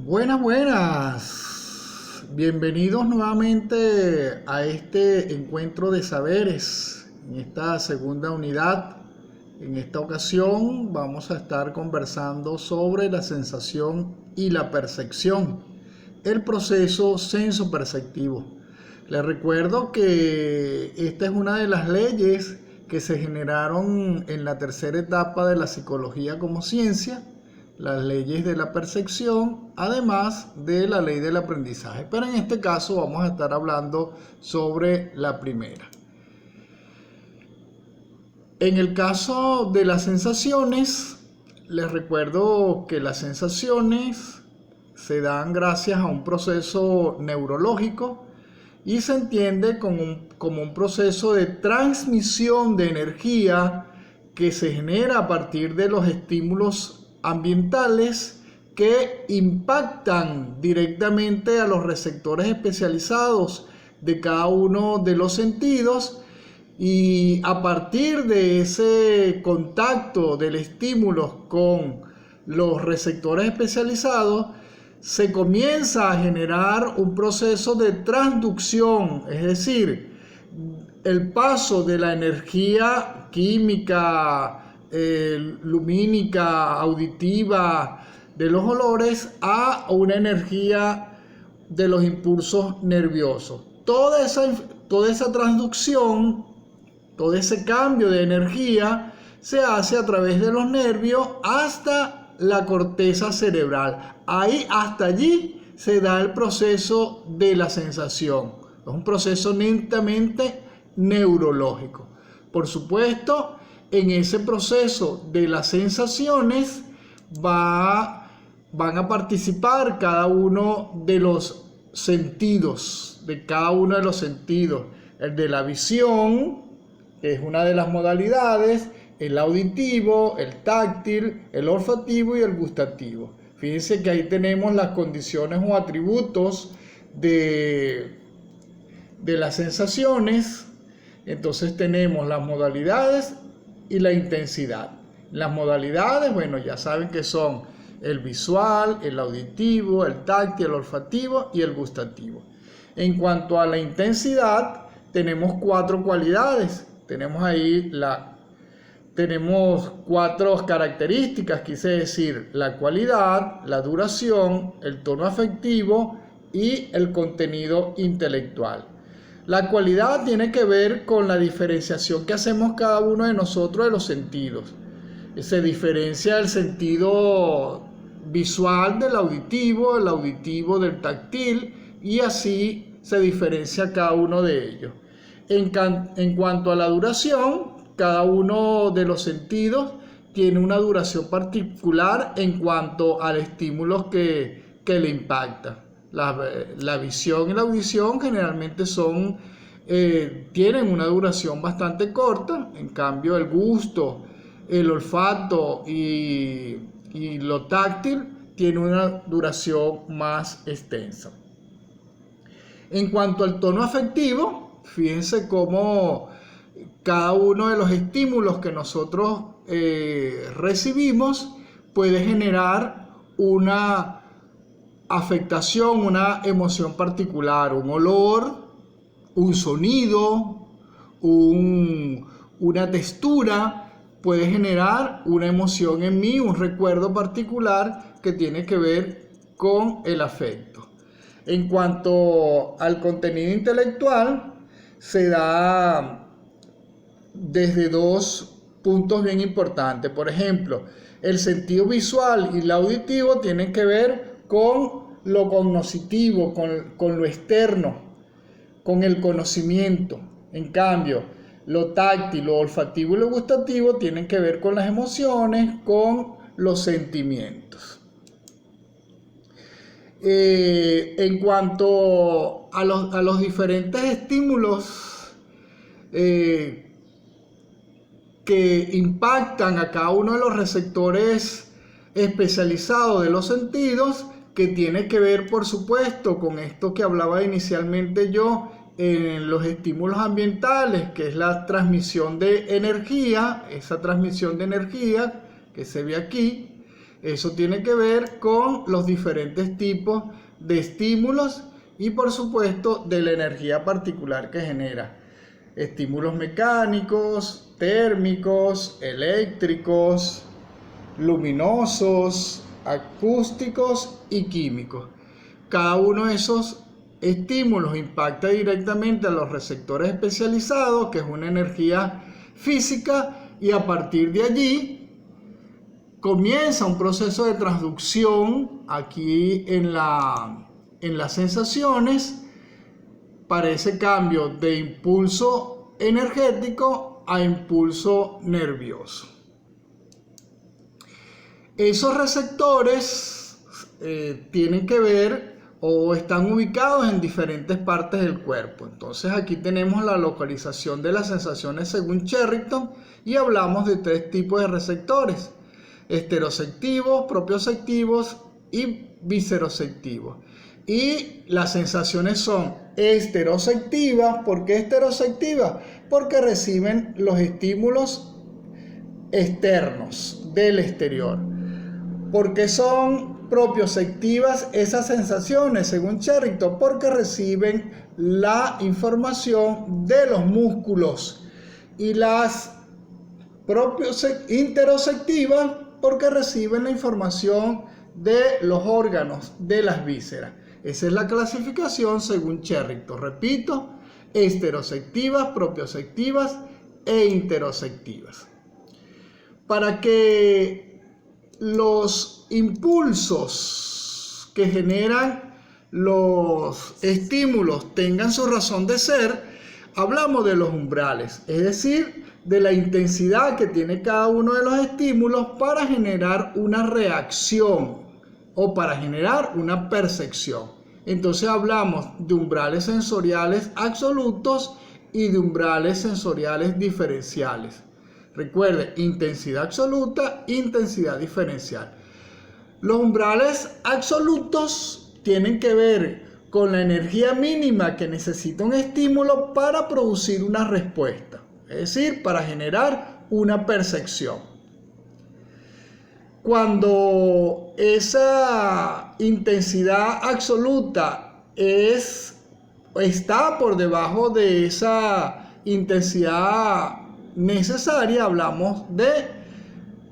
Buenas, buenas. Bienvenidos nuevamente a este encuentro de saberes, en esta segunda unidad. En esta ocasión vamos a estar conversando sobre la sensación y la percepción, el proceso senso-perceptivo. Les recuerdo que esta es una de las leyes que se generaron en la tercera etapa de la psicología como ciencia, las leyes de la percepción, además de la ley del aprendizaje. Pero en este caso vamos a estar hablando sobre la primera. En el caso de las sensaciones, les recuerdo que las sensaciones se dan gracias a un proceso neurológico y se entiende como un proceso de transmisión de energía que se genera a partir de los estímulos ambientales que impactan directamente a los receptores especializados de cada uno de los sentidos, y a partir de ese contacto del estímulo con los receptores especializados se comienza a generar un proceso de transducción, es decir, el paso de la energía química, lumínica, auditiva, de los olores a una energía de los impulsos nerviosos. Toda esa transducción, todo ese cambio de energía se hace a través de los nervios hasta la corteza cerebral. Hasta allí se da el proceso de la sensación. Es un proceso netamente neurológico. Por supuesto, en ese proceso de las sensaciones van a participar cada uno de los sentidos, el de la visión, que es una de las modalidades, el auditivo, el táctil, el olfativo y el gustativo. Fíjense que ahí tenemos las condiciones o atributos de las sensaciones. Entonces tenemos las modalidades y la intensidad. Las modalidades, bueno, ya saben que son el visual, el auditivo, el táctil, el olfativo y el gustativo. En cuanto a la intensidad, tenemos 4 cualidades. Tenemos 4 características, quise decir, la cualidad, la duración, el tono afectivo y el contenido intelectual. La cualidad tiene que ver con la diferenciación que hacemos cada uno de nosotros de los sentidos. Se diferencia el sentido visual del auditivo, el auditivo del táctil, y así se diferencia cada uno de ellos. En cuanto a la duración, cada uno de los sentidos tiene una duración particular en cuanto al estímulo que le impacta. La visión y la audición generalmente tienen una duración bastante corta. En cambio, el gusto, el olfato y lo táctil tiene una duración más extensa. En cuanto al tono afectivo, fíjense cómo cada uno de los estímulos que nosotros recibimos puede generar una afectación, una emoción particular, un olor, un sonido, una textura, puede generar una emoción en mí, un recuerdo particular que tiene que ver con el afecto. En cuanto al contenido intelectual, se da desde 2 puntos bien importantes. Por ejemplo, el sentido visual y el auditivo tienen que ver con lo cognoscitivo, con lo externo, con el conocimiento. En cambio, lo táctil, lo olfativo y lo gustativo tienen que ver con las emociones, con los sentimientos. En cuanto a los diferentes estímulos que impactan a cada uno de los receptores especializados de los sentidos, que tiene que ver, por supuesto, con esto que hablaba inicialmente yo, en los estímulos ambientales, que es la transmisión de energía, esa transmisión de energía que se ve aquí, Eso tiene que ver con los diferentes tipos de estímulos y por supuesto de la energía particular que genera. Estímulos mecánicos, térmicos, eléctricos, luminosos, acústicos y químicos. Cada uno de esos estímulos impacta directamente a los receptores especializados, que es una energía física, y a partir de allí comienza un proceso de transducción aquí en las sensaciones para ese cambio de impulso energético a impulso nervioso. Esos receptores tienen que ver o están ubicados en diferentes partes del cuerpo. Entonces aquí tenemos la localización de las sensaciones según Sherrington y hablamos de 3 tipos de receptores: esteroceptivos, propioceptivos y visceroceptivos. Y las sensaciones son esteroceptivas. ¿Por qué esteroceptivas? Porque reciben los estímulos externos del exterior. ¿Por qué son propioceptivas esas sensaciones según Sherrington? Porque reciben la información de los músculos. Y las interoceptivas porque reciben la información de los órganos, de las vísceras. Esa es la clasificación según Sherrington. Repito: esteroceptivas, propioceptivas e interoceptivas. Para que los impulsos que generan los estímulos tengan su razón de ser, hablamos de los umbrales, es decir, de la intensidad que tiene cada uno de los estímulos para generar una reacción o para generar una percepción. Entonces hablamos de umbrales sensoriales absolutos y de umbrales sensoriales diferenciales. Recuerde: intensidad absoluta, intensidad diferencial. Los umbrales absolutos tienen que ver con la energía mínima que necesita un estímulo para producir una respuesta, es decir, para generar una percepción. Cuando esa intensidad absoluta está por debajo de esa intensidad necesaria, hablamos de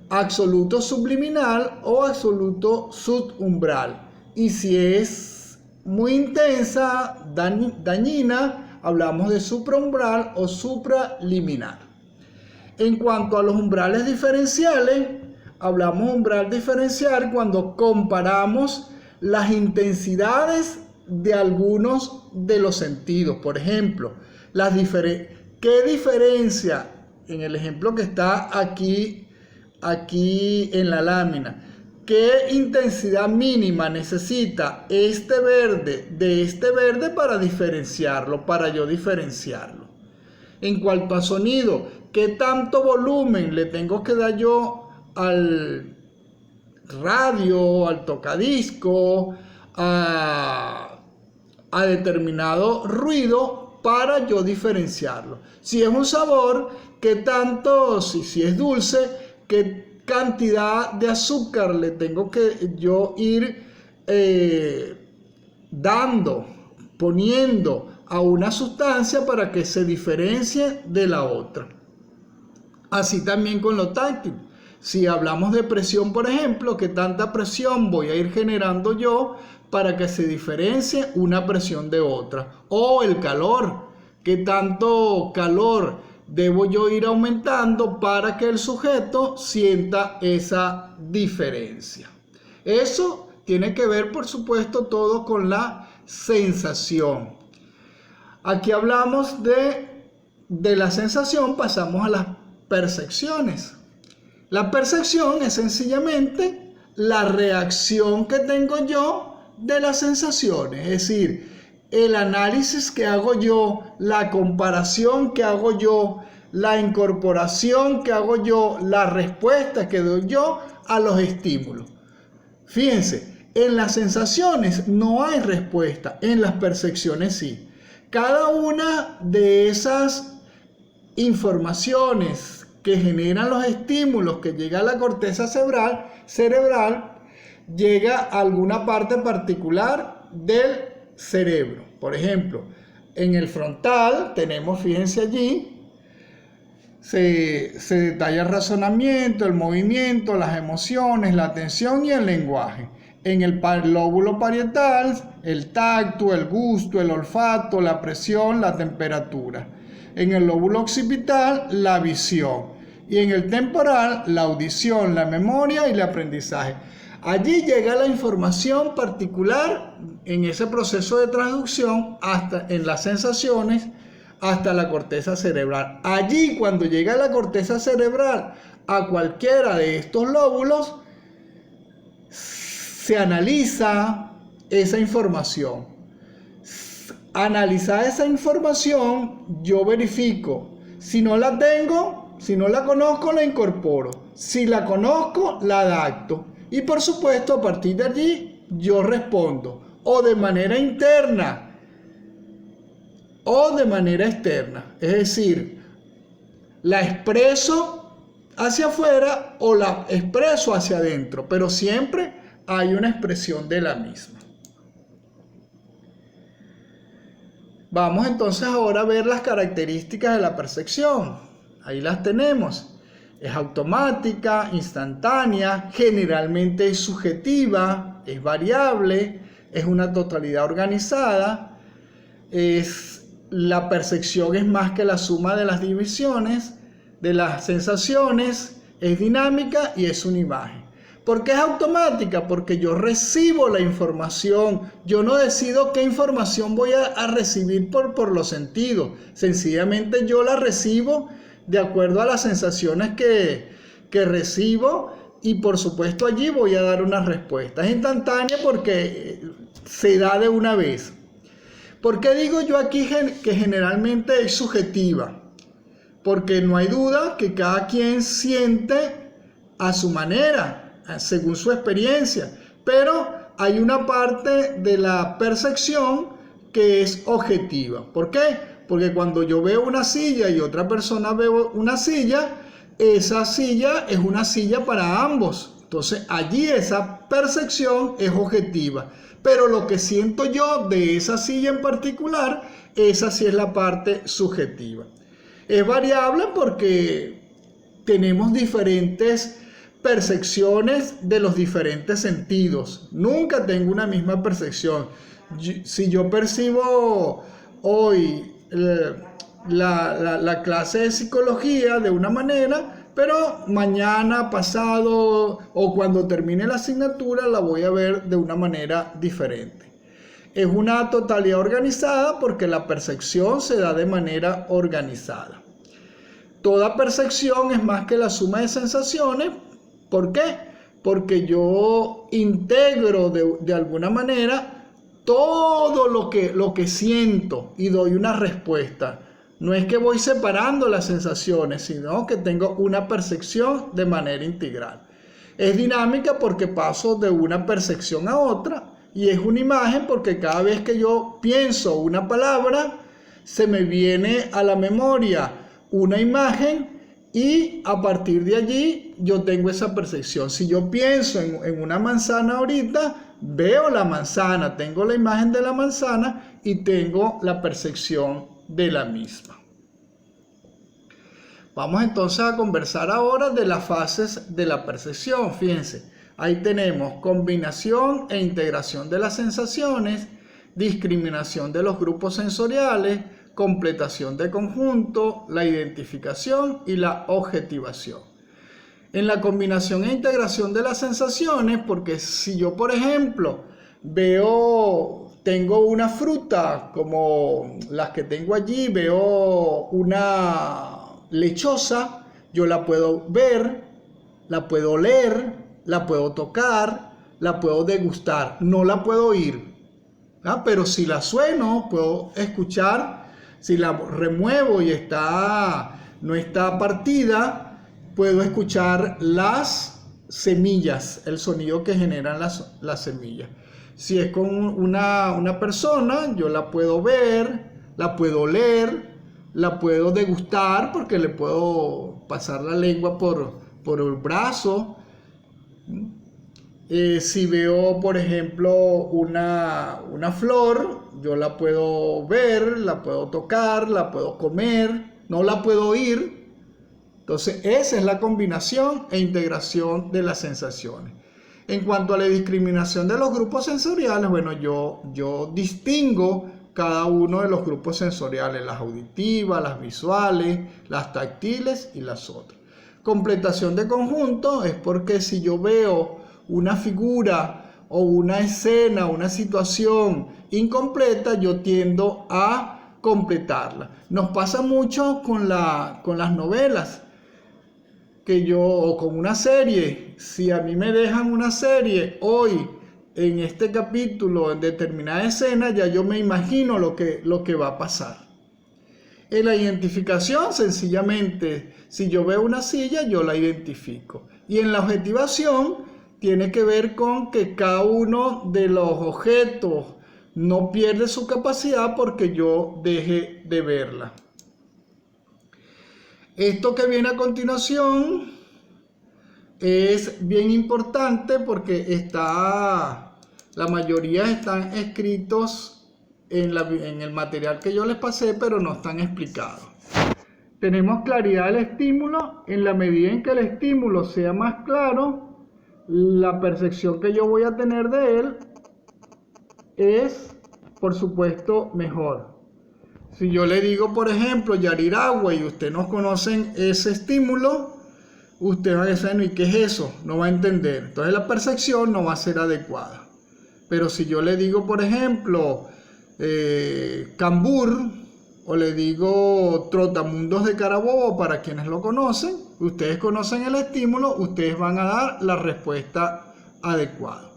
absoluto subliminal o absoluto subumbral. Y si es muy intensa, dañina, hablamos de supraumbral o supraliminar. En cuanto a los umbrales diferenciales, hablamos de umbral diferencial cuando comparamos las intensidades de algunos de los sentidos. Por ejemplo, ¿qué diferencia en el ejemplo que está aquí en la lámina? ¿Qué intensidad mínima necesita este verde de este verde para diferenciarlo, para yo diferenciarlo? En cuanto a sonido, ¿qué tanto volumen le tengo que dar yo al radio, al tocadisco, a determinado ruido para yo diferenciarlo? Si es un sabor, ¿qué tanto, si es dulce, qué cantidad de azúcar le tengo que yo ir poniendo a una sustancia para que se diferencie de la otra? Así también con lo táctil. Si hablamos de presión, por ejemplo, ¿qué tanta presión voy a ir generando yo para que se diferencie una presión de otra? O el calor, ¿qué tanto calor debo yo ir aumentando para que el sujeto sienta esa diferencia? Eso tiene que ver, por supuesto, todo con la sensación. Aquí hablamos de la sensación, pasamos a las percepciones. La percepción es sencillamente la reacción que tengo yo de las sensaciones, es decir, el análisis que hago yo, la comparación que hago yo, la incorporación que hago yo, la respuesta que doy yo a los estímulos. Fíjense, en las sensaciones no hay respuesta, en las percepciones sí. Cada una de esas informaciones que generan los estímulos que llega a la corteza cerebral llega a alguna parte particular del cerebro. Por ejemplo, en el frontal tenemos, fíjense allí, se detalla el razonamiento, el movimiento, las emociones, la atención y el lenguaje. En el lóbulo parietal, el tacto, el gusto, el olfato, la presión, la temperatura. En el lóbulo occipital, la visión. Y en el temporal, la audición, la memoria y el aprendizaje. Allí llega la información particular en ese proceso de traducción hasta en las sensaciones hasta la corteza cerebral. Allí, cuando llega la corteza cerebral a cualquiera de estos lóbulos, se analiza esa información. Analizar esa información, yo verifico. Si no la tengo, si no la conozco, la incorporo. Si la conozco, la adapto. Y por supuesto, a partir de allí, yo respondo. O de manera interna, o de manera externa. Es decir, la expreso hacia afuera o la expreso hacia adentro. Pero siempre hay una expresión de la misma. Vamos entonces ahora a ver las características de la percepción. Ahí las tenemos. Es automática, instantánea, generalmente es subjetiva, es variable, es una totalidad organizada. La percepción es más que la suma de las divisiones, de las sensaciones, es dinámica y es una imagen. ¿Por qué es automática? Porque yo recibo la información, yo no decido qué información voy a recibir por los sentidos, sencillamente yo la recibo de acuerdo a las sensaciones que recibo y por supuesto allí voy a dar una respuesta. Es instantánea porque se da de una vez. ¿Por qué digo yo aquí que generalmente es subjetiva? Porque no hay duda que cada quien siente a su manera, según su experiencia, pero hay una parte de la percepción que es objetiva. ¿Por qué? Porque cuando yo veo una silla y otra persona ve una silla, esa silla es una silla para ambos. Entonces allí esa percepción es objetiva. Pero lo que siento yo de esa silla en particular, esa sí es la parte subjetiva. Es variable porque tenemos diferentes percepciones de los diferentes sentidos. Nunca tengo una misma percepción. Si yo percibo hoy la clase de psicología de una manera, pero mañana, pasado o cuando termine la asignatura la voy a ver de una manera diferente. Es una totalidad organizada porque la percepción se da de manera organizada. Toda percepción es más que la suma de sensaciones. ¿Por qué? Porque yo integro de alguna manera todo lo que siento y doy una respuesta. No es que voy separando las sensaciones, sino que tengo una percepción de manera integral. Es dinámica porque paso de una percepción a otra y es una imagen porque cada vez que yo pienso una palabra, se me viene a la memoria una imagen y a partir de allí yo tengo esa percepción. Si yo pienso en una manzana ahorita, veo la manzana, tengo la imagen de la manzana y tengo la percepción de la misma. Vamos entonces a conversar ahora de las fases de la percepción. Fíjense, ahí tenemos combinación e integración de las sensaciones, discriminación de los grupos sensoriales, completación de conjunto, la identificación y la objetivación. En la combinación e integración de las sensaciones, porque si yo, por ejemplo, tengo una fruta como las que tengo allí, veo una lechosa, yo la puedo ver, la puedo oler, la puedo tocar, la puedo degustar, no la puedo oír, ¿ah? Pero si la sueno, puedo escuchar. Si la remuevo y no está partida, puedo escuchar las semillas, el sonido que generan las semillas. Si es con una persona, yo la puedo ver, la puedo oler, la puedo degustar porque le puedo pasar la lengua por el brazo. Si veo, por ejemplo, una flor, yo la puedo ver, la puedo tocar, la puedo comer, no la puedo oír. Entonces, esa es la combinación e integración de las sensaciones. En cuanto a la discriminación de los grupos sensoriales, bueno, yo distingo cada uno de los grupos sensoriales, las auditivas, las visuales, las táctiles y las otras. Completación de conjunto es porque si yo veo una figura o una escena, una situación incompleta, yo tiendo a completarla. Nos pasa mucho con las novelas, o con una serie. Si a mí me dejan una serie hoy, en este capítulo, en determinada escena, ya yo me imagino lo que va a pasar. En la identificación, sencillamente, si yo veo una silla, yo la identifico. Y en la objetivación, tiene que ver con que cada uno de los objetos no pierde su capacidad porque yo deje de verla. Esto que viene a continuación es bien importante porque la mayoría están escritos en el material que yo les pasé, pero no están explicados. Tenemos claridad del estímulo. En la medida en que el estímulo sea más claro, la percepción que yo voy a tener de él es, por supuesto, mejor. Si yo le digo, por ejemplo, Yariragua, y ustedes no conocen ese estímulo, usted va a decir, ¿y qué es eso? No va a entender. Entonces la percepción no va a ser adecuada. Pero si yo le digo, por ejemplo, Cambur, o le digo Trotamundos de Carabobo, para quienes lo conocen, ustedes conocen el estímulo, ustedes van a dar la respuesta adecuada.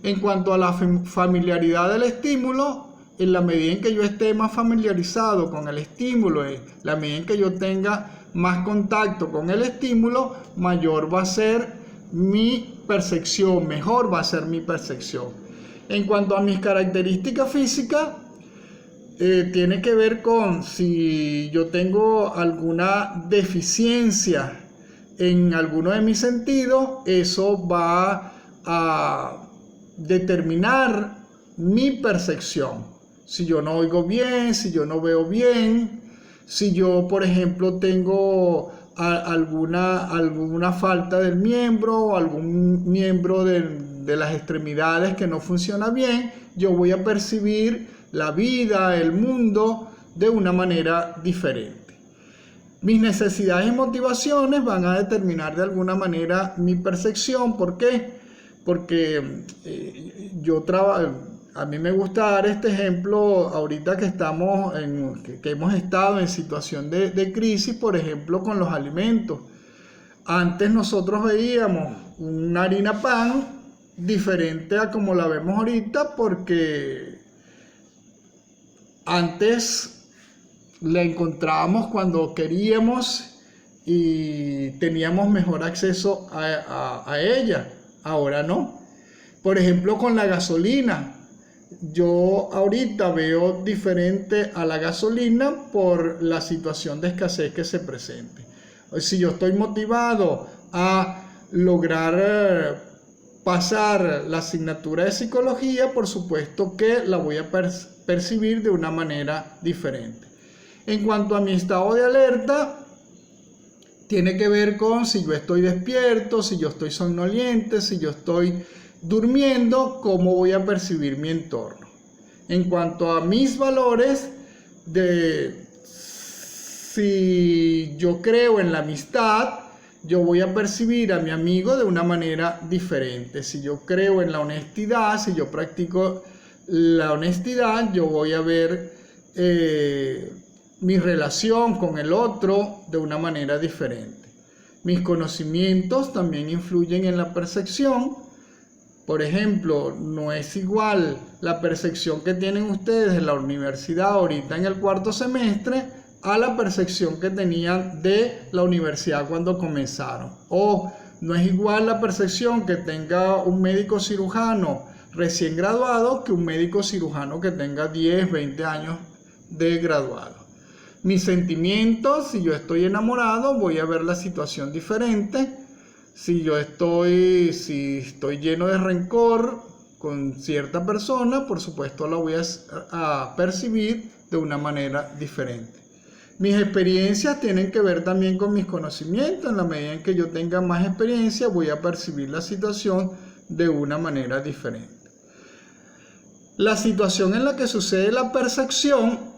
En cuanto a la familiaridad del estímulo, en la medida en que yo esté más familiarizado con el estímulo, en la medida en que yo tenga más contacto con el estímulo, mayor va a ser mi percepción, mejor va a ser mi percepción. En cuanto a mis características físicas, tiene que ver con si yo tengo alguna deficiencia en alguno de mis sentidos, eso va a determinar mi percepción. Si yo no oigo bien, si yo no veo bien, si yo, por ejemplo, tengo alguna falta del miembro o algún miembro de las extremidades que no funciona bien, yo voy a percibir la vida, el mundo, de una manera diferente. Mis necesidades y motivaciones van a determinar de alguna manera mi percepción. ¿Por qué? Porque a mí me gusta dar este ejemplo ahorita que que hemos estado en situación de crisis, por ejemplo, con los alimentos. Antes nosotros veíamos una harina pan diferente a como la vemos ahorita, porque antes la encontrábamos cuando queríamos y teníamos mejor acceso a ella. Ahora no. Por ejemplo, con la gasolina. Yo ahorita veo diferente a la gasolina por la situación de escasez que se presente. Si yo estoy motivado a lograr pasar la asignatura de psicología, por supuesto que la voy a percibir de una manera diferente. En cuanto a mi estado de alerta, tiene que ver con si yo estoy despierto, si yo estoy somnoliente, si yo estoy durmiendo, cómo voy a percibir mi entorno. En cuanto a mis valores, si yo creo en la amistad, yo voy a percibir a mi amigo de una manera diferente. Si yo creo en la honestidad, si yo practico la honestidad, yo voy a ver mi relación con el otro de una manera diferente. Mis conocimientos también influyen en la percepción. Por ejemplo, no es igual la percepción que tienen ustedes en la universidad ahorita en el cuarto semestre a la percepción que tenían de la universidad cuando comenzaron. O no es igual la percepción que tenga un médico cirujano recién graduado que un médico cirujano que tenga 10, 20 años de graduado. Mis sentimientos, si yo estoy enamorado, voy a ver la situación diferente. Si estoy lleno de rencor con cierta persona, por supuesto la voy a percibir de una manera diferente. Mis experiencias tienen que ver también con mis conocimientos. En la medida en que yo tenga más experiencia, voy a percibir la situación de una manera diferente. La situación en la que sucede la percepción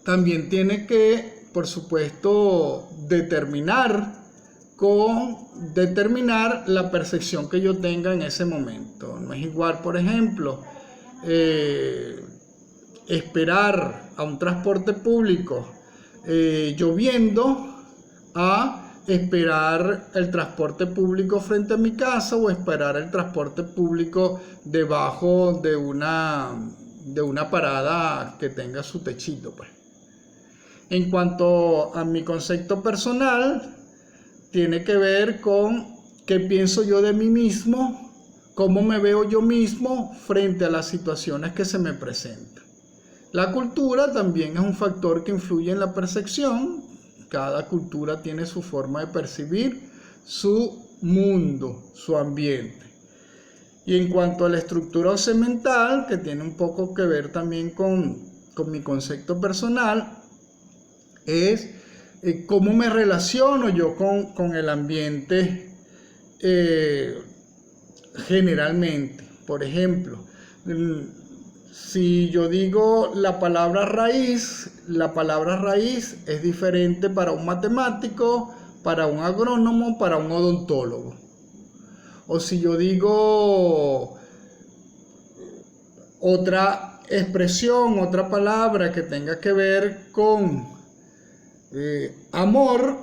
también tiene que, por supuesto, determinar la percepción que yo tenga en ese momento. No es igual, por ejemplo, esperar a un transporte público lloviendo a esperar el transporte público frente a mi casa o esperar el transporte público debajo de una parada que tenga su techito, pues. En cuanto a mi concepto personal, tiene que ver con qué pienso yo de mí mismo, cómo me veo yo mismo frente a las situaciones que se me presentan. La cultura también es un factor que influye en la percepción. Cada cultura tiene su forma de percibir su mundo, su ambiente. Y en cuanto a la estructura mental, que tiene un poco que ver también con mi concepto personal, es cómo me relaciono yo con el ambiente generalmente. Por ejemplo, si yo digo la palabra raíz es diferente para un matemático, para un agrónomo, para un odontólogo. O si yo digo otra expresión, otra palabra que tenga que ver con amor,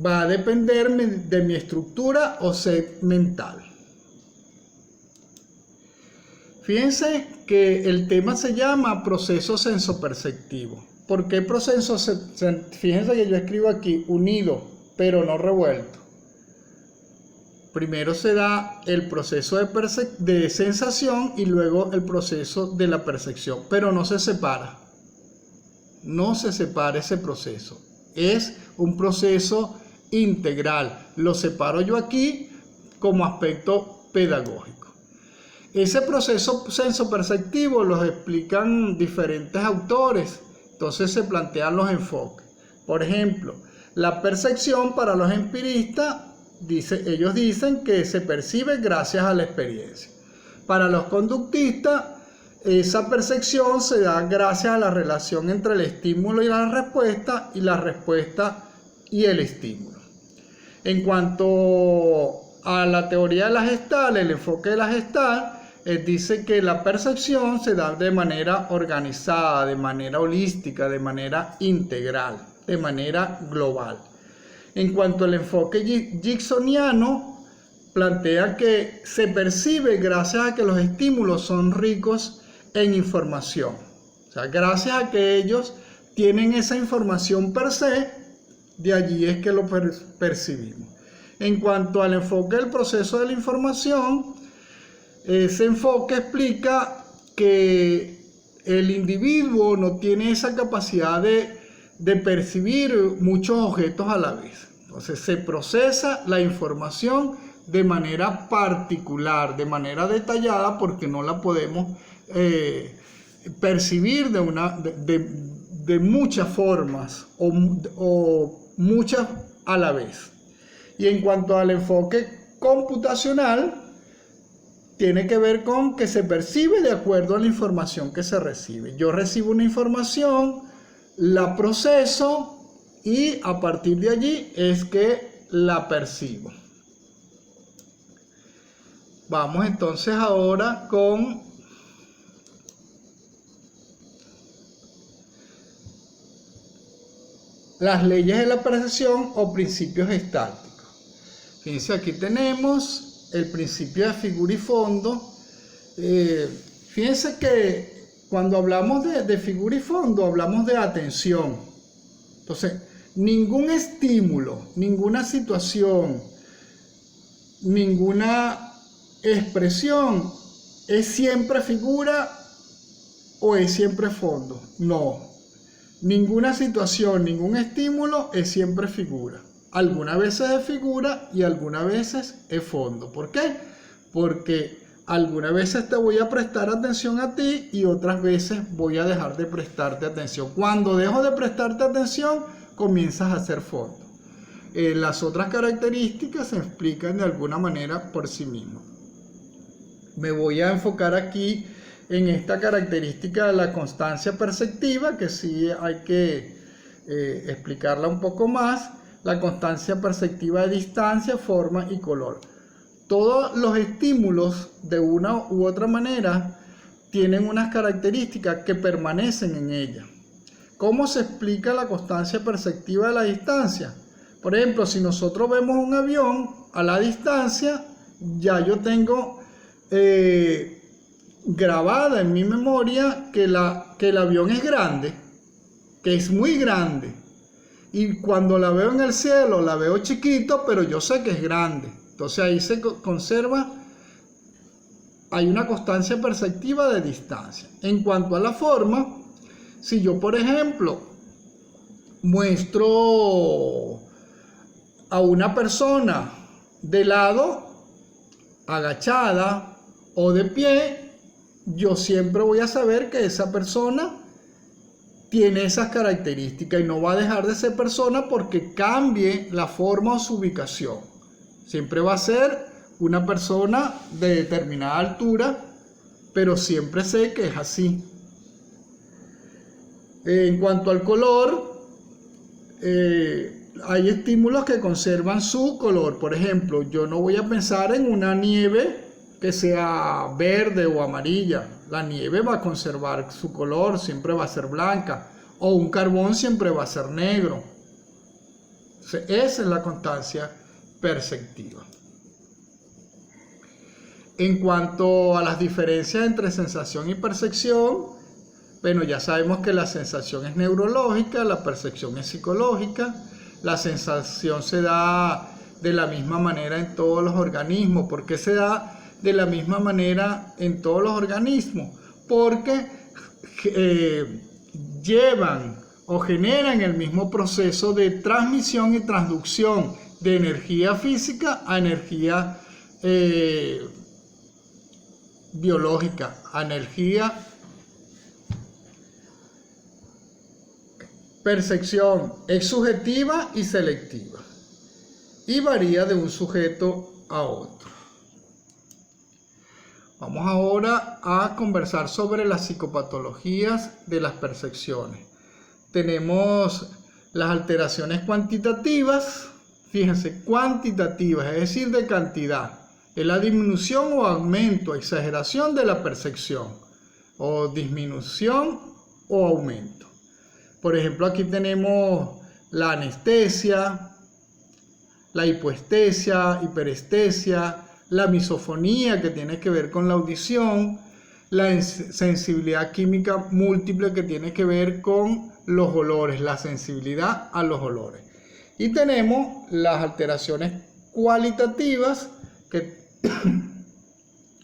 va a depender de mi estructura o set mental. Fíjense que el tema se llama proceso sensoperceptivo. ¿Por qué proceso? Fíjense que yo escribo aquí unido, pero no revuelto. Primero se da el proceso de sensación y luego el proceso de la percepción, pero no se separa. No se separa ese proceso. Es un proceso integral. Lo separo yo aquí como aspecto pedagógico. Ese proceso sensoperceptivo los explican diferentes autores. Entonces se plantean los enfoques. Por ejemplo, la percepción para los empiristas, ellos dicen que se percibe gracias a la experiencia. Para los conductistas, esa percepción se da gracias a la relación entre el estímulo y la respuesta y el estímulo. En cuanto a la teoría de la Gestalt, el enfoque de la Gestalt, dice que la percepción se da de manera organizada, de manera holística, de manera integral, de manera global. En cuanto al enfoque gicksoniano, plantea que se percibe gracias a que los estímulos son ricos en información. O sea, gracias a que ellos tienen esa información per se, de allí es que lo percibimos. En cuanto al enfoque del proceso de la información, ese enfoque explica que el individuo no tiene esa capacidad de percibir muchos objetos a la vez. Entonces se procesa la información de manera particular, de manera detallada, porque no la podemos percibir de muchas formas o muchas a la vez. Y en cuanto al enfoque computacional, tiene que ver con que se percibe de acuerdo a la información que se recibe. Yo recibo una información, la proceso y a partir de allí es que la percibo. Vamos entonces ahora con las leyes de la percepción o principios gestálticos. Fíjense, aquí tenemos el principio de figura y fondo. Fíjense que cuando hablamos de figura y fondo, hablamos de atención. Entonces, ningún estímulo, ninguna situación, ninguna expresión es siempre figura o es siempre fondo. No, ninguna situación, ningún estímulo es siempre figura. Algunas veces es figura y algunas veces es fondo. ¿Por qué? Porque algunas veces te voy a prestar atención a ti y otras veces voy a dejar de prestarte atención. Cuando dejo de prestarte atención, comienzas a hacer fondo. Las otras características se explican de alguna manera por sí mismas. Me voy a enfocar aquí en esta característica de la constancia perceptiva, que sí hay que explicarla un poco más. La constancia perceptiva de distancia, forma y color. Todos los estímulos de una u otra manera tienen unas características que permanecen en ella. ¿Cómo se explica la constancia perceptiva de la distancia? Por ejemplo, si nosotros vemos un avión a la distancia, ya yo tengo grabada en mi memoria que el avión es grande, que es muy grande. Y cuando la veo en el cielo, la veo chiquito, pero yo sé que es grande. Entonces ahí se conserva, hay una constancia perceptiva de distancia. En cuanto a la forma, si yo, por ejemplo, muestro a una persona de lado, agachada o de pie, yo siempre voy a saber que esa persona tiene esas características y no va a dejar de ser persona porque cambie la forma o su ubicación. Siempre va a ser una persona de determinada altura, pero siempre sé que es así. En cuanto al color, hay estímulos que conservan su color. Por ejemplo, yo no voy a pensar en una nieve que sea verde o amarilla. La nieve va a conservar su color, siempre va a ser blanca. O un carbón siempre va a ser negro. Esa es la constancia perceptiva. En cuanto a las diferencias entre sensación y percepción, bueno, ya sabemos que la sensación es neurológica, la percepción es psicológica. La sensación se da de la misma manera en todos los organismos. ¿Por qué se da de la misma manera en todos los organismos? Porque llevan o generan el mismo proceso de transmisión y transducción de energía física a energía biológica, a energía. Percepción es subjetiva y selectiva y varía de un sujeto a otro. Vamos ahora a conversar sobre las psicopatologías de las percepciones. Tenemos las alteraciones cuantitativas, fíjense, cuantitativas, es decir, de cantidad. Es la disminución o aumento, exageración de la percepción, o disminución o aumento. Por ejemplo, aquí tenemos la anestesia, la hipoestesia, hiperestesia, la misofonía que tiene que ver con la audición, la sensibilidad química múltiple que tiene que ver con los olores, la sensibilidad a los olores. Y tenemos las alteraciones cualitativas que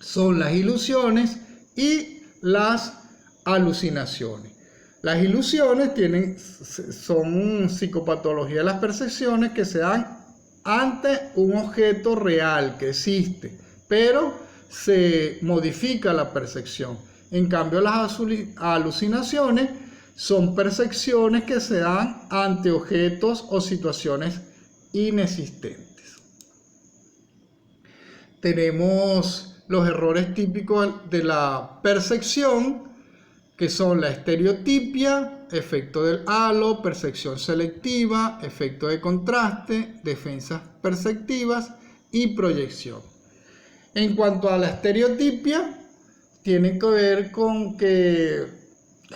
son las ilusiones y las alucinaciones. Las ilusiones son psicopatología de las percepciones que se dan ante un objeto real que existe, pero se modifica la percepción. En cambio, las alucinaciones son percepciones que se dan ante objetos o situaciones inexistentes. Tenemos los errores típicos de la percepción, que son la estereotipia, efecto del halo, percepción selectiva, efecto de contraste, defensas perceptivas y proyección. En cuanto a la estereotipia, tiene que ver con que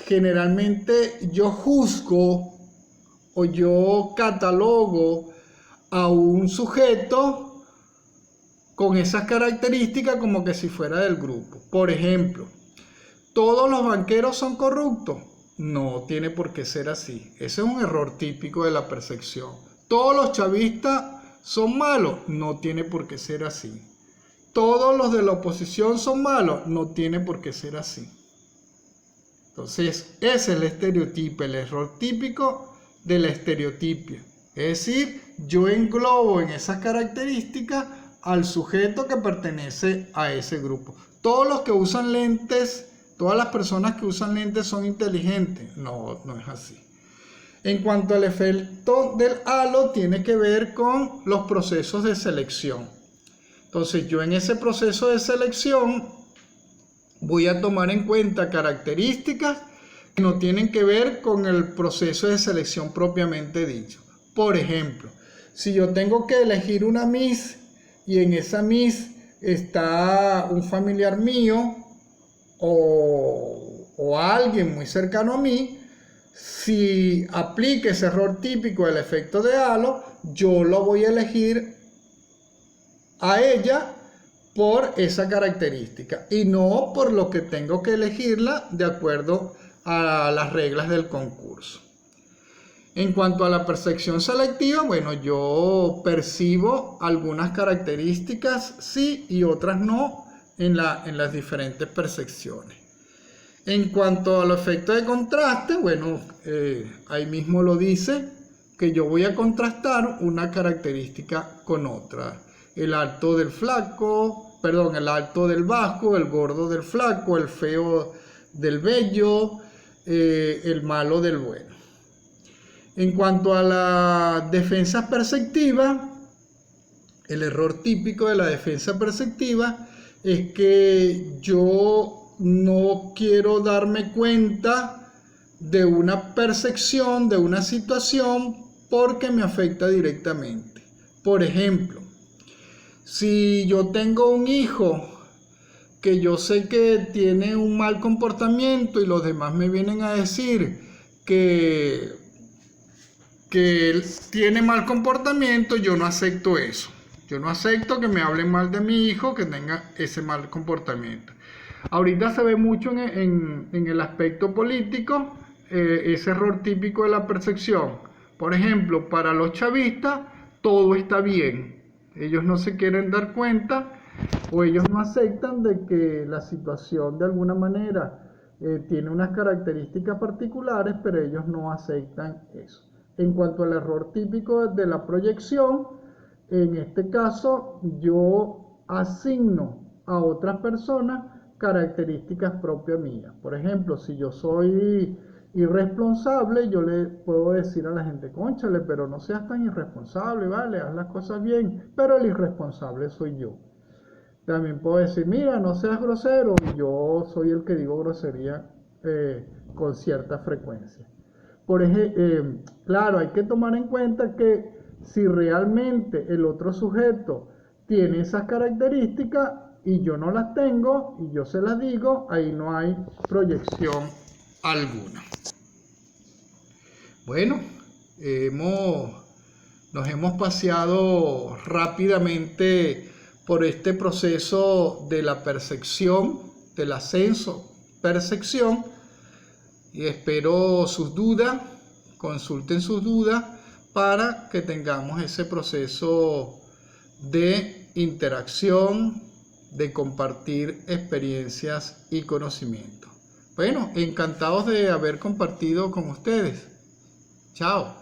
generalmente yo juzgo o yo catalogo a un sujeto con esas características como que si fuera del grupo. Por ejemplo, ¿todos los banqueros son corruptos? No tiene por qué ser así. Ese es un error típico de la percepción. ¿Todos los chavistas son malos? No tiene por qué ser así. ¿Todos los de la oposición son malos? No tiene por qué ser así. Entonces, ese es el estereotipo, el error típico de la estereotipia. Es decir, yo englobo en esas características al sujeto que pertenece a ese grupo. Todos los que usan lentes, todas las personas que usan lentes son inteligentes. No, no es así. En cuanto al efecto del halo, tiene que ver con los procesos de selección. Entonces, yo en ese proceso de selección voy a tomar en cuenta características que no tienen que ver con el proceso de selección propiamente dicho. Por ejemplo, si yo tengo que elegir una Miss y en esa Miss está un familiar mío o alguien muy cercano a mí, si aplique ese error típico del efecto de halo, yo lo voy a elegir a ella por esa característica y no por lo que tengo que elegirla de acuerdo a las reglas del concurso. En cuanto a la percepción selectiva, bueno, yo percibo algunas características sí y otras no en las diferentes percepciones. En cuanto al efecto de contraste, bueno, ahí mismo lo dice, que yo voy a contrastar una característica con otra. El alto del flaco, perdón, el alto del bajo, el gordo del flaco, el feo del bello, el malo del bueno. En cuanto a la defensa perceptiva, el error típico de la defensa perceptiva es que yo no quiero darme cuenta de una percepción, de una situación, porque me afecta directamente. Por ejemplo, si yo tengo un hijo que yo sé que tiene un mal comportamiento y los demás me vienen a decir que él tiene mal comportamiento, yo no acepto eso. Yo no acepto que me hablen mal de mi hijo que tenga ese mal comportamiento. Ahorita se ve mucho en el aspecto político ese error típico de la percepción. Por ejemplo, para los chavistas todo está bien. Ellos no se quieren dar cuenta o ellos no aceptan de que la situación de alguna manera tiene unas características particulares, pero ellos no aceptan eso. En cuanto al error típico de la proyección, en este caso yo asigno a otras personas características propias mías. Por ejemplo, si yo soy irresponsable, yo le puedo decir a la gente, cónchale, pero no seas tan irresponsable, vale, haz las cosas bien, pero el irresponsable soy yo. También puedo decir, mira, no seas grosero, y yo soy el que digo grosería con cierta frecuencia. Por ejemplo, claro, hay que tomar en cuenta que si realmente el otro sujeto tiene esas características y yo no las tengo y yo se las digo, ahí no hay proyección alguna. Bueno, nos hemos paseado rápidamente por este proceso de la percepción, del ascenso, percepción, y espero sus dudas, consulten sus dudas para que tengamos ese proceso de interacción, de compartir experiencias y conocimientos. Bueno, encantados de haber compartido con ustedes. Chao.